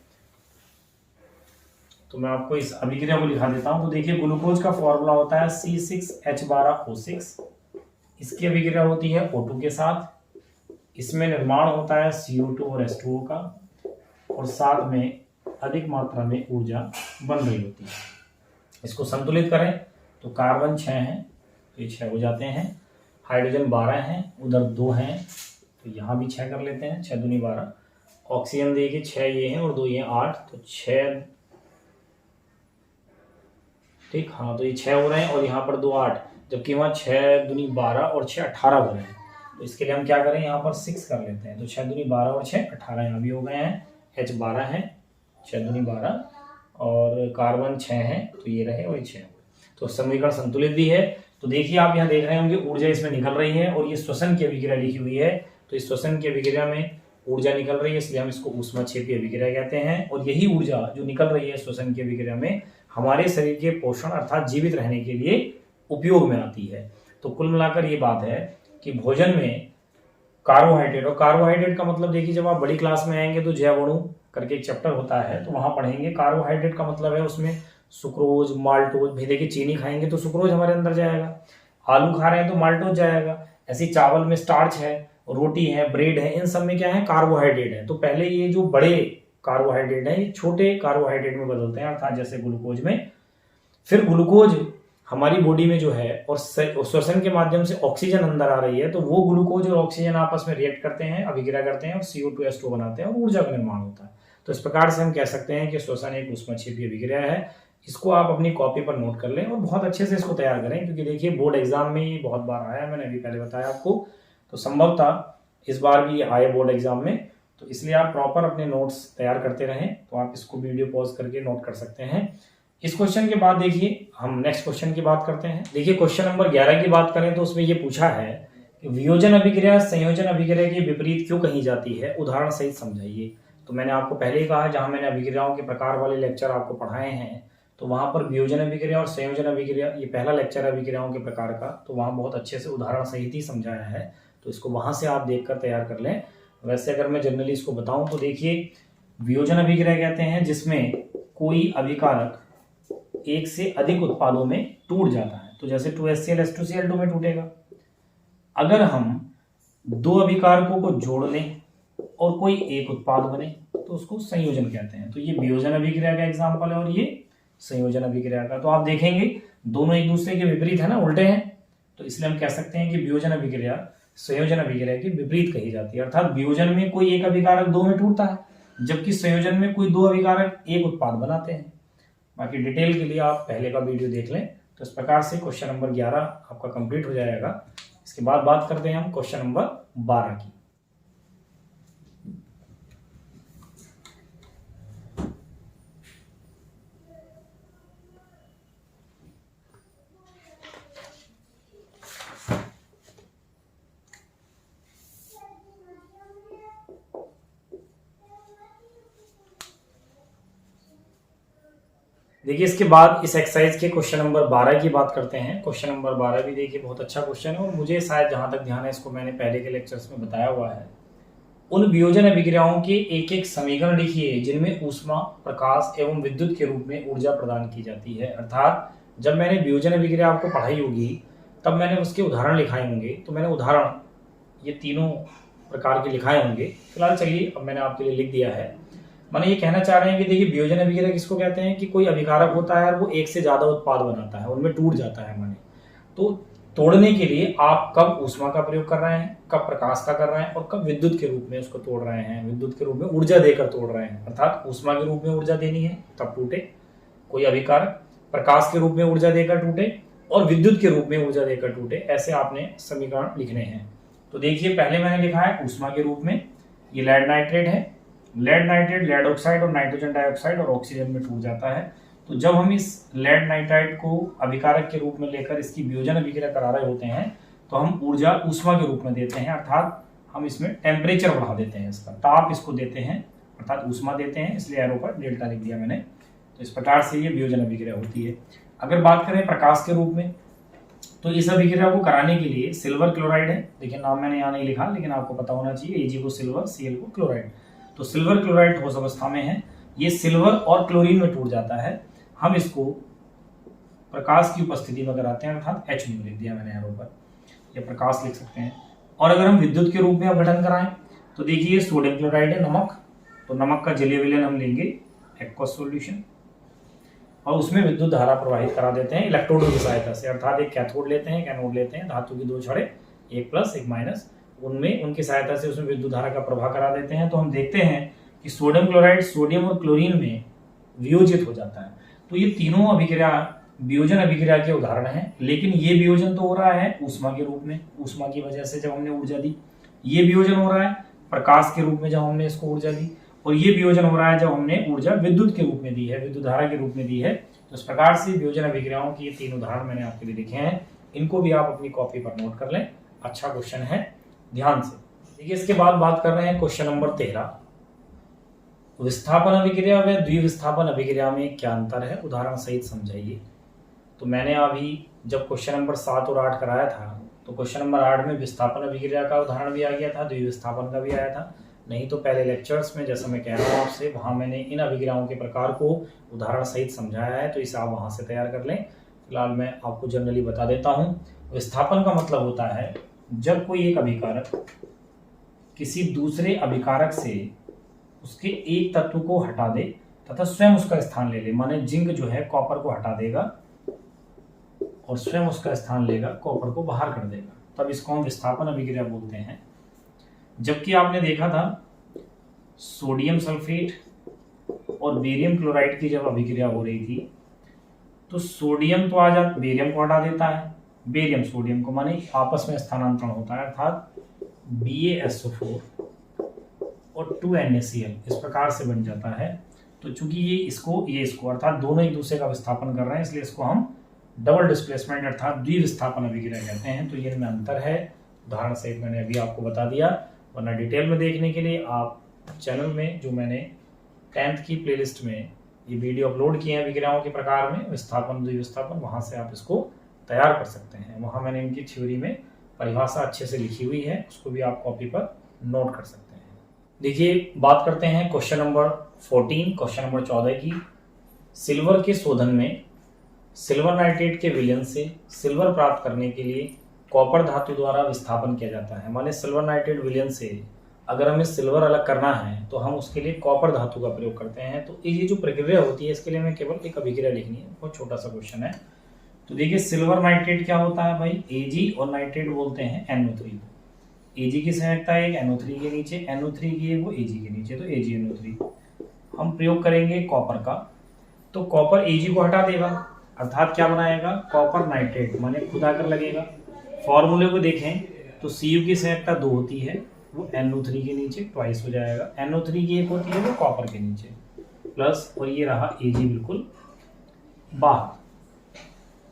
तो मैं आपको इस अभिक्रिया को लिखा देता हूं। तो देखिए ग्लूकोज का फॉर्मूला होता है C6H12O6, इसकी अभिक्रिया होती है O2 के साथ, इसमें निर्माण होता है CO2 और H2O का, और साथ में अधिक मात्रा में ऊर्जा बन रही होती है। इसको संतुलित करें तो कार्बन 6 है, ये 6 हो जाते हैं, हाइड्रोजन 12 हैं, उधर 2 हैं, तो यहाँ भी 6 कर लेते हैं, 6 दूनी 12। ऑक्सीजन देखिए 6 ये हैं और 2 ये 8, तो 6 ठीक, हाँ तो ये 6 हो रहे हैं और यहाँ पर 2 8, जबकि वहाँ 6 दूनी 12 और 6 18 हो रहे हैं। तो इसके लिए हम क्या करें, यहाँ पर 6 कर लेते हैं, तो 6 दूनी 12 और 6 18 यहाँ भी हो गए हैं। H 12 है, 6 दूनी 12 और कार्बन 6 है, तो ये रहे और ये 6। तो समीकरण संतुलित भी है। तो देखिए आप यहाँ देख रहे होंगे ऊर्जा इसमें निकल रही है और ये श्वसन की अभिक्रिया लिखी हुई है, तो इस श्वसन की अभिक्रिया में ऊर्जा निकल रही है, इसलिए हम इसको ऊष्माक्षेपी अभिक्रिया कहते हैं। और यही ऊर्जा जो निकल रही है श्वसन की अभिक्रिया में हमारे शरीर के पोषण अर्थात जीवित रहने के लिए उपयोग में आती है। तो कुल मिलाकर ये बात है कि भोजन में कार्बोहाइड्रेट, और कार्बोहाइड्रेट का मतलब देखिए जब आप बड़ी क्लास में आएंगे तो जैव अणु करके एक चैप्टर होता है, तो वहां पढ़ेंगे। कार्बोहाइड्रेट का मतलब है उसमें सुक्रोज, माल्टोज, भी देखिए चीनी खाएंगे तो सुक्रोज हमारे अंदर जाएगा, आलू खा रहे हैं तो माल्टोज जाएगा, ऐसे चावल में स्टार्च है, रोटी है, ब्रेड है, इन सब में क्या है, कार्बोहाइड्रेट है। तो पहले ये जो बड़े कार्बोहाइड्रेट है ये छोटे कार्बोहाइड्रेट में बदलते हैं, अर्थात जैसे ग्लूकोज में। फिर ग्लूकोज हमारी बॉडी में जो है और श्वसन के माध्यम से ऑक्सीजन अंदर आ रही है, तो वो ग्लूकोज और ऑक्सीजन आपस में रिएक्ट करते हैं, अभिक्रिया करते हैं और CO2H2 बनाते हैं और ऊर्जा का निर्माण होता है। तो इस प्रकार से हम कह सकते हैं कि श्वसन एक ऊष्माक्षेपी अभिक्रिया है। इसको आप अपनी कॉपी पर नोट कर लें और बहुत अच्छे से इसको तैयार करें, क्योंकि देखिए बोर्ड एग्जाम में ये बहुत बार आया, मैंने अभी पहले बताया आपको, तो संभवतः इस बार भी आए बोर्ड एग्जाम में, तो इसलिए आप प्रॉपर अपने नोट्स तैयार करते रहें। तो आप इसको वीडियो पॉज करके नोट कर सकते हैं। इस क्वेश्चन के बाद देखिए हम नेक्स्ट क्वेश्चन की बात करते हैं। देखिए क्वेश्चन नंबर 11 की बात करें तो उसमें ये पूछा है कि वियोजन अभिक्रिया संयोजन अभिक्रिया के विपरीत क्यों कही जाती है, उदाहरण सहित समझाइए। तो मैंने आपको पहले ही कहा, जहां मैंने अभिक्रियाओं के प्रकार वाले लेक्चर आपको पढ़ाए हैं, तो वहां पर वियोजन अभिक्रिया और संयोजन अभिक्रिया, ये पहला लेक्चर है अभिक्रियाओं के प्रकार का, तो वहां बहुत अच्छे से उदाहरण सहित ही समझाया है, तो इसको वहां से आप देखकर तैयार कर लें। वैसे अगर मैं जनरली इसको बताऊं तो देखिए वियोजन अभिक्रिया कहते हैं जिसमें कोई अभिकारक एक से अधिक उत्पादों में टूट जाता है, तो जैसे 2HCl H2Cl2 में टूटेगा। अगर हम दो अभिकारकों को जोड़ लें और कोई एक उत्पाद बने तो उसको संयोजन कहते हैं। तो ये वियोजन अभिक्रिया का एग्जाम्पल है और ये संयोजन अभिक्रिया का। तो आप देखेंगे दोनों एक दूसरे के विपरीत है ना, उल्टे हैं, तो इसलिए हम कह सकते हैं कि वियोजन अभिक्रिया संयोजन अभिक्रिया के विपरीत कही जाती है। अर्थात वियोजन में कोई एक अभिकारक दो में टूटता है, जबकि संयोजन में कोई दो अभिकारक एक उत्पाद बनाते हैं। बाकी डिटेल के लिए आप पहले का वीडियो देख लें। तो इस प्रकार से क्वेश्चन नंबर 11 आपका कंप्लीट हो जाएगा। इसके बाद बात करते हैं हम क्वेश्चन नंबर 12 की। देखिए इसके बाद इस एक्सरसाइज के क्वेश्चन नंबर 12 की बात करते हैं। क्वेश्चन नंबर 12 भी देखिए बहुत अच्छा क्वेश्चन है और मुझे शायद जहां तक ध्यान है इसको मैंने पहले के लेक्चर्स में बताया हुआ है। उन वियोजन अभिक्रियाओं के एक एक समीकरण लिखिए जिनमें ऊष्मा, प्रकाश एवं विद्युत के रूप में ऊर्जा प्रदान की जाती है। अर्थात जब मैंने वियोजन अभिक्रिया आपको पढ़ाई होगी तब मैंने उसके उदाहरण लिखाए होंगे, तो मैंने उदाहरण ये तीनों प्रकार के लिखाए होंगे। फिलहाल चलिए अब मैंने आपके लिए लिख दिया है। माने ये कहना चाह रहे हैं कि देखिए वियोजन अभिक्रिया किसको कहते हैं कि कोई अभिकारक होता है और वो एक से ज्यादा उत्पाद बनाता है, उनमें टूट जाता है। माने तो तोड़ने के लिए आप कब ऊष्मा का प्रयोग कर रहे हैं, कब प्रकाश का कर रहे हैं और कब विद्युत के रूप में उसको तोड़ रहे हैं, विद्युत के रूप में ऊर्जा देकर तोड़ रहे हैं। अर्थात ऊष्मा के रूप में ऊर्जा देनी है तब टूटे कोई अभिकारक, प्रकाश के रूप में ऊर्जा देकर टूटे और विद्युत के रूप में ऊर्जा देकर टूटे। ऐसे आपने समीकरण लिखने हैं। तो देखिए पहले मैंने लिखा है ऊष्मा के रूप में, ये लेड नाइट्रेट है। लेड नाइट्रेट लेड ऑक्साइड और नाइट्रोजन डाइऑक्साइड और ऑक्सीजन में टूट जाता है। तो जब हम इस लेड नाइट्राइड को अभिकारक के रूप में लेकर इसकी वियोजन अभिक्रिया करा रहे होते हैं तो हम ऊर्जा ऊष्मा के रूप में देते हैं, अर्थात हम इसमें टेम्परेचर बढ़ा देते हैं, इसका ताप इसको देते हैं, अर्थात ऊष्मा देते हैं, इसलिए एरो पर डेल्टा लिख दिया मैंने। तो इस प्रकार से ये वियोजन अभिक्रिया होती है। अगर बात करें प्रकाश के रूप में तो इस अभिक्रिया को कराने के लिए सिल्वर क्लोराइड है, देखिए नाम मैंने यहाँ नहीं लिखा लेकिन आपको पता होना चाहिए, Ag को सिल्वर, Cl को क्लोराइड। तो सिल्वर क्लोराइड ठोस अवस्था में है, ये सिल्वर और क्लोरीन में टूट जाता है। हम इसको प्रकाश की उपस्थिति में कराते हैं, अर्थात H लिख दिया मैंने एरो पर, या प्रकाश लिख सकते हैं। और अगर हम विद्युत के रूप में अपघटन कराएं तो देखिए सोडियम क्लोराइड है, नमक, तो नमक का जलीय विलयन हम लेंगे एक्वस सॉल्यूशन, और उसमें विद्युत धारा प्रवाहित करा देते हैं इलेक्ट्रोडों की सहायता से। अर्थात एक कैथोड लेते हैं, एक एनोड लेते हैं, धातु की दो छड़े, एक प्लस एक माइनस, उनमें उनकी सहायता से उसमें विद्युत धारा का प्रवाह करा देते हैं। तो हम देखते हैं कि सोडियम क्लोराइड सोडियम और क्लोरीन में वियोजित हो जाता है। तो ये तीनों अभिक्रिया वियोजन अभिक्रिया के उदाहरण हैं। लेकिन ये वियोजन तो हो रहा है ऊष्मा के रूप में, ऊष्मा की वजह से जब हमने ऊर्जा दी। ये वियोजन हो रहा है प्रकाश के रूप में जब हमने इसको ऊर्जा दी, और ये वियोजन हो रहा है जब हमने ऊर्जा विद्युत के रूप में दी है, विद्युत धारा के रूप में दी है। तो इस प्रकार से वियोजन अभिक्रियाओं की ये तीन उदाहरण मैंने आपके लिए लिखे हैं, इनको भी आप अपनी कॉपी पर नोट कर लें। अच्छा क्वेश्चन है, ध्यान से देखिए। इसके बाद बात कर रहे हैं क्वेश्चन नंबर 13, विस्थापन अभिक्रिया व द्विविस्थापन अभिक्रिया में क्या अंतर है, उदाहरण सहित समझाइए। तो मैंने अभी जब क्वेश्चन नंबर 7 और 8 कराया था तो क्वेश्चन नंबर 8 में विस्थापन अभिक्रिया का उदाहरण भी आ गया था, द्विविस्थापन का भी आया था। नहीं तो पहले लेक्चर्स में जैसा मैं कह रहा हूँ आपसे, वहाँ मैंने इन अभिक्रियाओं के प्रकार को उदाहरण सहित समझाया है, तो इसे आप वहाँ से तैयार कर लें। फिलहाल मैं आपको जनरली बता देता हूँ। विस्थापन का मतलब होता है जब कोई एक अभिकारक किसी दूसरे अभिकारक से उसके एक तत्व को हटा दे तथा स्वयं उसका स्थान ले ले। माने जिंक जो है कॉपर को हटा देगा और स्वयं उसका स्थान लेगा, कॉपर को बाहर कर देगा, तब इसको हम विस्थापन अभिक्रिया बोलते हैं। जबकि आपने देखा था सोडियम सल्फेट और बेरियम क्लोराइड की जब अभिक्रिया हो रही थी तो सोडियम तो बेरियम को हटा देता है, बेरियम सोडियम को, माने आपस में स्थानांतरण होता है, अर्थात BaSO4 और 2NaCl इस प्रकार से बन जाता है। तो चूंकि ये इसको अर्थात दोनों एक दूसरे का विस्थापन कर रहे हैं, इसलिए इसको हम डबल डिस्प्लेसमेंट अर्थात द्विविस्थापन अभिक्रिया कहते हैं। तो ये इनमें अंतर है, उदाहरण सहित मैंने अभी आपको बता दिया। वरना डिटेल में देखने के लिए आप चैनल में जो मैंने 10th की प्लेलिस्ट में ये वीडियो अपलोड किए हैं अभिक्रियाओं के प्रकार में, विस्थापन द्विविस्थापन, वहाँ से आप इसको तैयार कर सकते हैं। वहाँ मैंने इनकी थ्योरी में परिभाषा अच्छे से लिखी हुई है, उसको भी आप कॉपी पर नोट कर सकते हैं। देखिए बात करते हैं क्वेश्चन नंबर 14, क्वेश्चन नंबर 14 की। सिल्वर के शोधन में सिल्वर नाइट्रेट के विलयन से सिल्वर प्राप्त करने के लिए कॉपर धातु द्वारा विस्थापन किया जाता है। माने सिल्वर नाइट्रेट विलयन से अगर हमें सिल्वर अलग करना है तो हम उसके लिए कॉपर धातु का प्रयोग करते हैं। तो ये जो प्रक्रिया होती है इसके लिए हमें केवल एक अभिक्रिया लिखनी है, बहुत छोटा सा क्वेश्चन है। तो देखिए सिल्वर नाइट्रेट क्या होता है भाई, Ag और नाइट्रेट बोलते हैं NO3। Ag की संयोजकता है NO3 के नीचे, NO3 की है वो Ag के नीचे, तो AgNO3। हम प्रयोग करेंगे कॉपर का, तो कॉपर Ag को हटा देगा, अर्थात क्या बनाएगा, कॉपर नाइट्रेट, माने खुद आकर लगेगा। फॉर्मूले को देखें तो Cu की संयोजकता 2 होती है, वो NO3 के नीचे ट्वाइस हो जाएगा। NO3 की एक होती है वो कॉपर के नीचे, प्लस, और ये रहा Ag बिल्कुल बाहर,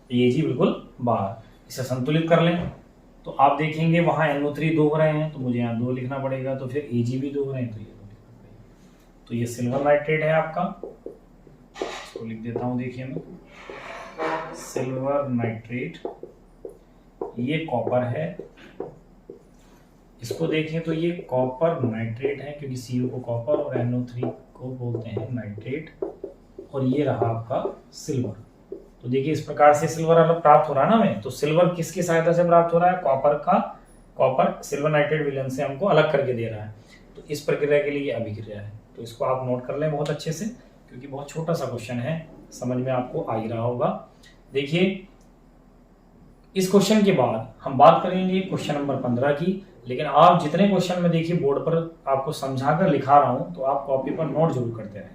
Ag बिल्कुल बाहर। इसे संतुलित कर लें तो आप देखेंगे वहाँ NO3 2 हो रहे हैं, तो मुझे यहाँ 2 लिखना पड़ेगा, तो फिर Ag भी 2 हो रहे हैं, तो ये 2 लिखना पड़ेगा। तो ये सिल्वर नाइट्रेट है आपका, इसको लिख देता हूँ। देखिए मैं, सिल्वर नाइट्रेट, ये कॉपर है, इसको देखें तो ये कॉपर नाइट्रेट है, क्योंकि Cu को कॉपर और NO3 को बोलते हैं नाइट्रेट, और ये रहा आपका सिल्वर। तो देखिए इस प्रकार से सिल्वर अलग प्राप्त हो रहा है ना हमें। तो सिल्वर किसकी सहायता से प्राप्त हो रहा है, कॉपर का, कॉपर सिल्वर नाइट्रेट विलयन से हमको अलग करके दे रहा है। तो इस प्रक्रिया के लिए ये अभिक्रिया है, तो इसको आप नोट कर लें बहुत अच्छे से, क्योंकि बहुत छोटा सा क्वेश्चन है, समझ में आपको आ ही रहा होगा। देखिए इस क्वेश्चन के बाद हम बात करेंगे क्वेश्चन नंबर 15 की। लेकिन आप जितने क्वेश्चन में देखिए बोर्ड पर आपको समझाकर लिखा रहा हूं, तो आप कॉपी पर नोट जरूर करते रहें।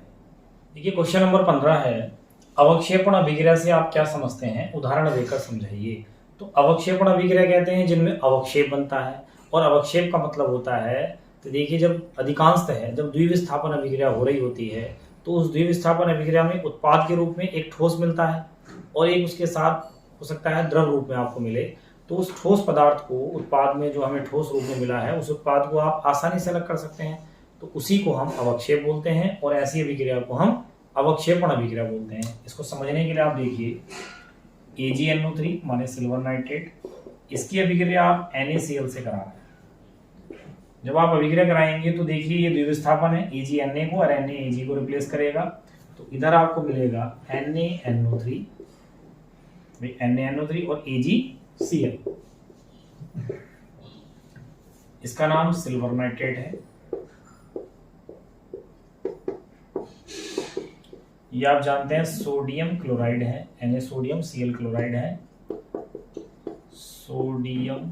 देखिए क्वेश्चन नंबर 15 है, अवक्षेपण अभिक्रिया से आप क्या समझते हैं, उदाहरण देकर समझाइए। तो अवक्षेपण अभिक्रिया कहते हैं जिनमें अवक्षेप बनता है, और अवक्षेप का मतलब होता है, तो देखिए जब अधिकांशतः है जब द्विविस्थापन अभिक्रिया हो रही होती है तो उस द्विविस्थापन अभिक्रिया में उत्पाद के रूप में एक ठोस मिलता है और एक उसके साथ हो सकता है द्रव रूप में आपको मिले। तो उस ठोस पदार्थ को, उत्पाद में जो हमें ठोस रूप में मिला है, उस उत्पाद को आप आसानी से अलग कर सकते हैं, तो उसी को हम अवक्षेप बोलते हैं, और ऐसी अभिक्रिया को हम अवक्षेपण अभिक्रिया बोलते हैं। इसको समझने के लिए आप देखिए AgNO3 माने सिल्वर नाइट्रेट, इसकी अभिक्रिया आप NaCl से करा रहे हैं। जब आप अभिक्रिया कराएंगे तो देखिए ये द्विविस्थापन है, Ag Na को और Na Ag को रिप्लेस करेगा, तो इधर आपको मिलेगा NaNO3 और AgCl, इसका नाम सिल्वर नाइट्रेट है। ये आप जानते हैं सोडियम क्लोराइड है, Na सोडियम Cl क्लोराइड है, सोडियम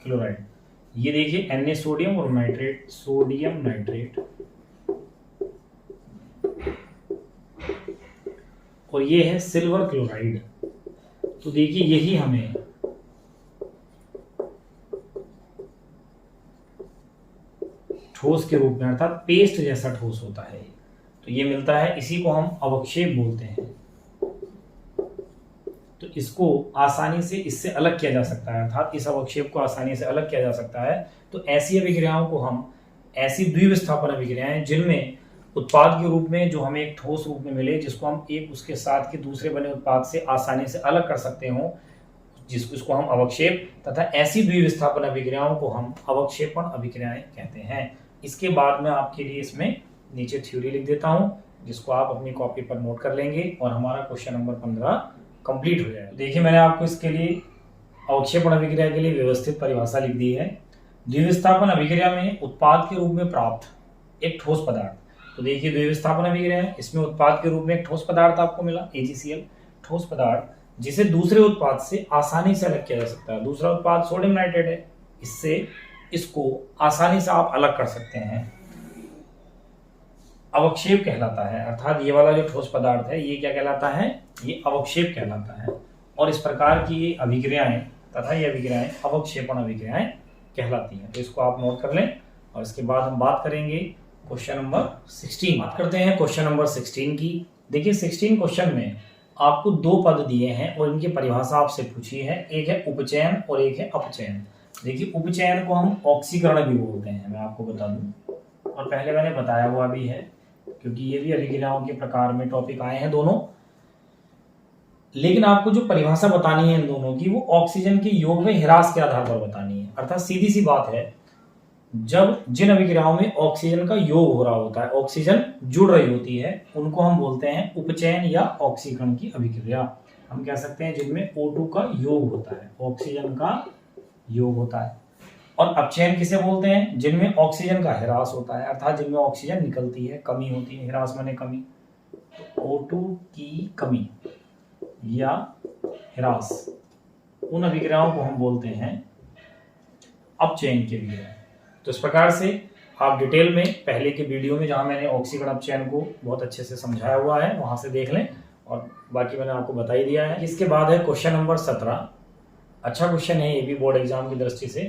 क्लोराइड। ये देखिए Na सोडियम और नाइट्रेट, सोडियम नाइट्रेट, और ये है सिल्वर क्लोराइड। तो देखिए यही हमें ठोस के रूप में अर्थात पेस्ट जैसा ठोस होता है, तो ये मिलता है, इसी को हम अवक्षेप बोलते हैं। तो इसको आसानी से इससे अलग किया जा सकता है, अर्थात इस अवक्षेप को आसानी से अलग किया जा सकता है। तो ऐसी अभिक्रियाओं को हम, ऐसी द्विविस्थापन अभिक्रियाएं जिनमें उत्पाद के रूप में जो हमें एक ठोस रूप में मिले, जिसको हम एक उसके साथ के दूसरे बने उत्पाद से आसानी से अलग कर सकते हो, जिसको हम अवक्षेप, तथा ऐसी द्विविस्थापन अभिक्रियाओं को हम अवक्षेपण अभिक्रियाएं कहते हैं। इसके बाद में आपके लिए इसमें नीचे थ्योरी लिख देता हूं, जिसको आप अपनी कॉपी पर नोट कर लेंगे और हमारा क्वेश्चन नंबर 15 कंप्लीट हो जाएगा। देखिए मैंने आपको इसके लिए अवक्षेपण अभिक्रिया के लिए व्यवस्थित परिभाषा लिख दी है। द्विविस्थापन अभिक्रिया में उत्पाद के रूप में प्राप्त एक ठोस पदार्थ, तो देखिए द्विविस्थापन अभिक्रिया है, इसमें उत्पाद के रूप में एक ठोस पदार्थ आपको मिला AgCl, ठोस पदार्थ जिसे दूसरे उत्पाद से आसानी से अलग किया जा सकता है। दूसरा उत्पाद सोडियम नाइट्रेट है, इससे इसको आसानी से आप अलग कर सकते हैं, अवक्षेप कहलाता है। अर्थात ये वाला जो ठोस पदार्थ है ये क्या कहलाता है, ये अवक्षेप कहलाता है। और इस प्रकार की ये अभिक्रियाएं तथा ये अभिक्रियाएं अवक्षेपण अभिक्रियाएं कहलाती हैं। तो इसको आप नोट कर लें, और इसके बाद हम बात करेंगे क्वेश्चन नंबर 16। बात करते हैं क्वेश्चन नंबर 16 की। देखिए 16 क्वेश्चन में आपको दो पद दिए हैं और इनकी परिभाषा आपसे पूछी है, एक है उपचयन और एक है अपचयन। देखिए उपचयन को हम ऑक्सीकरण भी बोलते हैं, मैं आपको बता दूं, और पहले मैंने बताया हुआ भी है, क्योंकि ये भी अभिक्रियाओं के प्रकार में टॉपिक आए हैं दोनों। लेकिन आपको जो परिभाषा बतानी है इन दोनों की, वो ऑक्सीजन के योग में ह्रास के आधार पर बतानी है। अर्थात सीधी सी बात है, जब जिन अभिक्रियाओं में ऑक्सीजन का योग हो रहा होता है, ऑक्सीजन जुड़ रही होती है, उनको हम बोलते हैं उपचयन या ऑक्सीकरण की अभिक्रिया। हम कह सकते हैं जिनमें O2 का योग होता है, ऑक्सीजन का योग होता है। और अपचयन किसे बोलते हैं, जिनमें ऑक्सीजन का ह्रास होता है, अर्थात जिनमें ऑक्सीजन निकलती है, कमी होती है, ह्रास माने कमी। तो O2 की कमी या ह्रास, उन अभिक्रियाओं को हम बोलते हैं अपचयन की अभिक्रिया। तो इस प्रकार से आप डिटेल में पहले के वीडियो में जहां मैंने ऑक्सीकरण अपचयन को बहुत अच्छे से समझाया हुआ है, वहां से देख लें, और बाकी मैंने आपको बता ही दिया है। इसके बाद है क्वेश्चन नंबर 17। अच्छा क्वेश्चन है ये भी बोर्ड एग्जाम की दृष्टि से।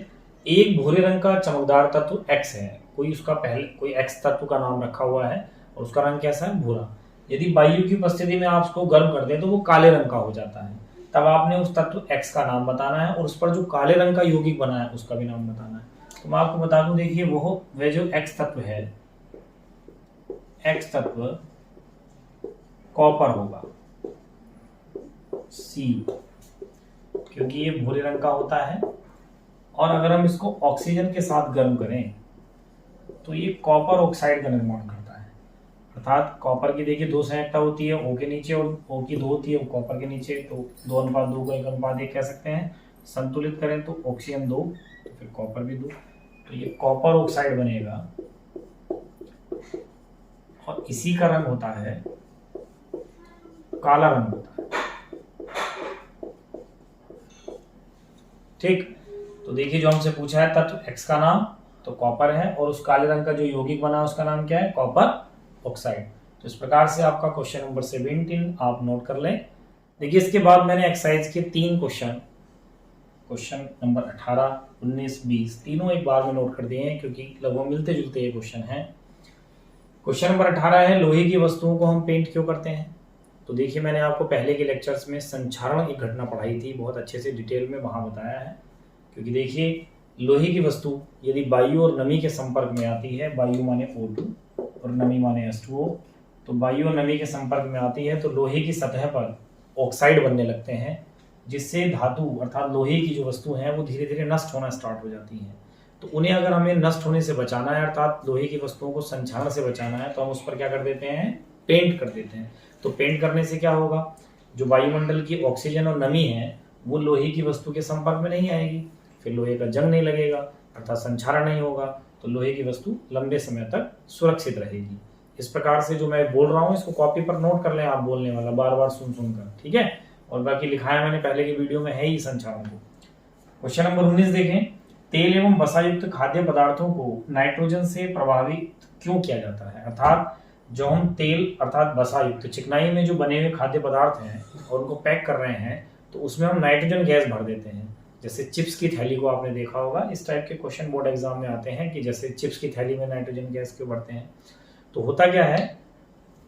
एक भूरे रंग का चमकदार तत्व X है, कोई उसका पहले कोई X तत्व का नाम रखा हुआ है और उसका रंग कैसा है, भूरा। यदि वायु की उपस्थिति में आप उसको गर्म कर दें तो वो काले रंग का हो जाता है। तब आपने उस तत्व X का नाम बताना है और उस पर जो काले रंग का यौगिक बना है उसका भी नाम बताना है। तो मैं आपको बता दूं, देखिए वह जो X तत्व है, X तत्व कॉपर होगा, C, क्योंकि ये भूरे रंग का होता है। और अगर हम इसको ऑक्सीजन के साथ गर्म करें तो ये कॉपर ऑक्साइड का निर्माण करता है। अर्थात कॉपर की देखिए 2 संयुक्ता होती है, O के नीचे, और O की 2 होती है, वो कॉपर के नीचे। तो 2:2 को 1:1 कह सकते हैं। संतुलित करें तो ऑक्सीजन 2, तो फिर कॉपर भी 2, तो ये कॉपर ऑक्साइड बनेगा। और इसी का रंग होता है काला रंग होता है। ठीक, तो देखिए जो हमसे पूछा है तत्व X का नाम, तो कॉपर है, और उस काले रंग का जो यौगिक बना उसका नाम क्या है, कॉपर ऑक्साइड। तो इस प्रकार से आपका क्वेश्चन नंबर 17 आप नोट कर लें। देखिए इसके बाद मैंने एक्सरसाइज के 3 क्वेश्चन नंबर 18, 19, 20 तीनों एक बार में नोट कर दिए हैं, क्योंकि लगभग मिलते जुलते ये क्वेश्चन हैं। क्वेश्चन नंबर 18 है, लोहे की वस्तुओं को हम पेंट क्यों करते हैं। तो देखिए मैंने आपको पहले के लेक्चर्स में संक्षारण एक घटना पढ़ाई थी, बहुत अच्छे से डिटेल में वहां बताया है। क्योंकि देखिए लोहे की वस्तु यदि वायु और नमी के संपर्क में आती है, वायु माने O2 और नमी माने H2O, तो वायु और नमी के संपर्क में आती है तो लोहे की सतह पर ऑक्साइड बनने लगते हैं, जिससे धातु अर्थात लोहे की जो वस्तु हैं वो धीरे धीरे नष्ट होना स्टार्ट हो जाती हैं। तो उन्हें अगर हमें नष्ट होने से बचाना है, अर्थात लोहे की वस्तुओं को संक्षारण से बचाना है, तो हम उस पर क्या कर देते हैं, पेंट कर देते हैं। तो पेंट करने से क्या होगा, जो वायुमंडल की ऑक्सीजन और नमी है वो लोहे की वस्तु के संपर्क में नहीं आएगी, फिर लोहे का जंग नहीं लगेगा, अर्थात संक्षारण नहीं होगा, तो लोहे की वस्तु लंबे समय तक सुरक्षित रहेगी। इस प्रकार से जो मैं बोल रहा हूं इसको कॉपी पर नोट कर लें आप, बोलने वाला बार बार सुन सुनकर, ठीक है। और बाकी लिखाया मैंने पहले की वीडियो में है ही संचालन को। क्वेश्चन नंबर 19 देखें, तेल एवं वसायुक्त खाद्य पदार्थों को नाइट्रोजन से प्रभावित क्यों किया जाता है। अर्थात जो हम तेल अर्थात वसायुक्त चिकनाई में जो बने हुए खाद्य पदार्थ हैं और उनको पैक कर रहे हैं तो उसमें हम नाइट्रोजन गैस भर देते हैं। जैसे चिप्स की थैली को आपने देखा होगा, इस टाइप के क्वेश्चन बोर्ड एग्जाम में आते हैं कि जैसे चिप्स की थैली में नाइट्रोजन गैस क्यों भरते हैं। तो होता क्या है,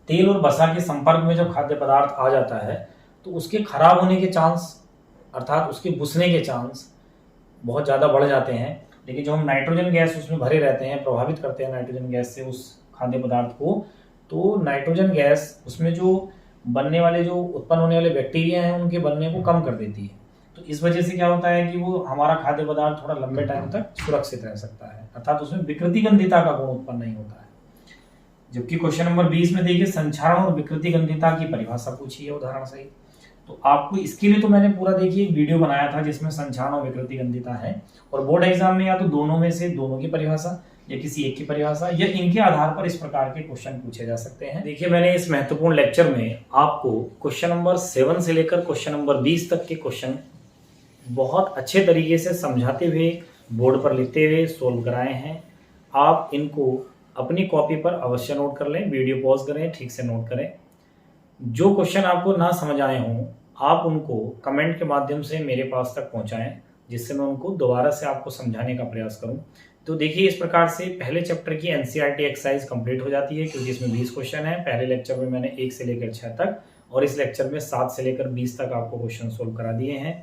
तेल और वसा के संपर्क में जब खाद्य पदार्थ आ जाता है तो उसके खराब होने के चांस अर्थात उसके बुसने के चांस बहुत ज़्यादा बढ़ जाते हैं। लेकिन जो हम नाइट्रोजन गैस उसमें भरे रहते हैं, प्रभावित करते हैं नाइट्रोजन गैस से उस खाद्य पदार्थ को, तो नाइट्रोजन गैस उसमें जो बनने वाले जो उत्पन्न होने वाले बैक्टीरिया हैं उनके बनने को कम कर देती है। तो इस वजह से क्या होता है कि वो हमारा खाद्य पदार्थ थोड़ा लंबे टाइम तक सुरक्षित रह सकता है, अर्थात उसमें विकृति गंधिता का गुण उत्पन्न नहीं होता है। जबकि क्वेश्चन नंबर 20 में देखिए संक्षारण और विकृति गंधिता की परिभाषा पूछी है उदाहरण सहित। तो आपको इसके लिए तो मैंने पूरा देखिए एक वीडियो बनाया था जिसमें संक्षारण और विकृति गंधिता है, और बोर्ड एग्जाम में या तो दोनों में से दोनों की परिभाषा या किसी एक की परिभाषा या इनके आधार पर इस प्रकार के क्वेश्चन पूछे जा सकते हैं। देखिए मैंने इस महत्वपूर्ण लेक्चर में आपको क्वेश्चन नंबर 7 से लेकर क्वेश्चन नंबर 20 तक के क्वेश्चन बहुत अच्छे तरीके से समझाते हुए बोर्ड पर लिखते हुए सोल्व कराए हैं। आप इनको अपनी कॉपी पर अवश्य नोट कर लें, वीडियो पॉज करें, ठीक से नोट करें। जो क्वेश्चन आपको ना समझ आए हों आप उनको कमेंट के माध्यम से मेरे पास तक पहुंचाएं, जिससे मैं उनको दोबारा से आपको समझाने का प्रयास करूं। तो देखिए इस प्रकार से पहले चैप्टर की एनसीईआरटी एक्सरसाइज कंप्लीट हो जाती है, क्योंकि इसमें 20 क्वेश्चन है। पहले लेक्चर में मैंने 1 से लेकर 6 तक और इस लेक्चर में 7 से लेकर 20 तक आपको क्वेश्चन सोल्व करा दिए हैं।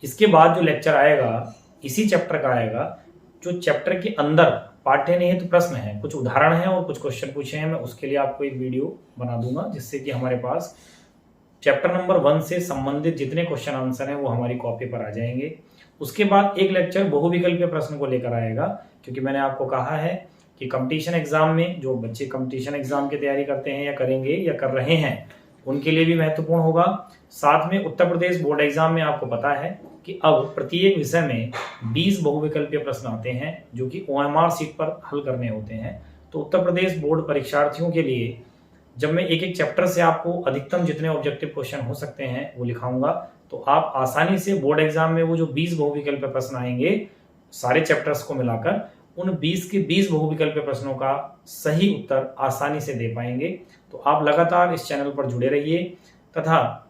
इसके बाद जो लेक्चर आएगा इसी चैप्टर का आएगा, जो चैप्टर के अंदर पाठ्य निहित तो प्रश्न है, कुछ उदाहरण है और कुछ क्वेश्चन पूछे हैं। मैं उसके लिए आपको एक वीडियो बना दूंगा, जिससे कि हमारे पास चैप्टर नंबर 1 से संबंधित जितने क्वेश्चन आंसर हैं वो हमारी कॉपी पर आ जाएंगे। उसके बाद एक लेक्चर बहुविकल्पीय प्रश्न को लेकर आएगा, क्योंकि मैंने आपको कहा है कि कंपटीशन एग्जाम में जो बच्चे कंपटीशन एग्जाम की तैयारी करते हैं या करेंगे या कर रहे हैं उनके लिए भी महत्वपूर्ण होगा। साथ में उत्तर प्रदेश बोर्ड एग्जाम में आपको पता है कि अब प्रत्येक विषय में 20 बहुविकल्पीय प्रश्न आते हैं जो कि OMR सीट पर हल करने होते हैं। तो उत्तर प्रदेश बोर्ड परीक्षार्थियों के लिए जब मैं एक एक चैप्टर से आपको अधिकतम जितने ऑब्जेक्टिव क्वेश्चन हो सकते हैं वो लिखाऊंगा, तो आप आसानी से बोर्ड एग्जाम में वो जो 20 बहुविकल्पीय प्रश्न आएंगे सारे चैप्टर्स को मिलाकर, उन 20 के 20 बहुविकल्पीय प्रश्नों का सही उत्तर आसानी से दे पाएंगे। तो आप लगातार इस चैनल पर जुड़े रहिए तथा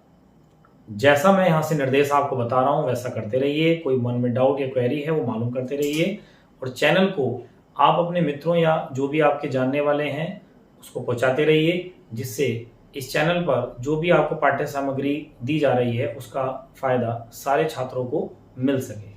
जैसा मैं यहाँ से निर्देश आपको बता रहा हूँ वैसा करते रहिए। कोई मन में डाउट या क्वेरी है वो मालूम करते रहिए, और चैनल को आप अपने मित्रों या जो भी आपके जानने वाले हैं उसको पहुंचाते रहिए, जिससे इस चैनल पर जो भी आपको पाठ्य सामग्री दी जा रही है उसका फायदा सारे छात्रों को मिल सके।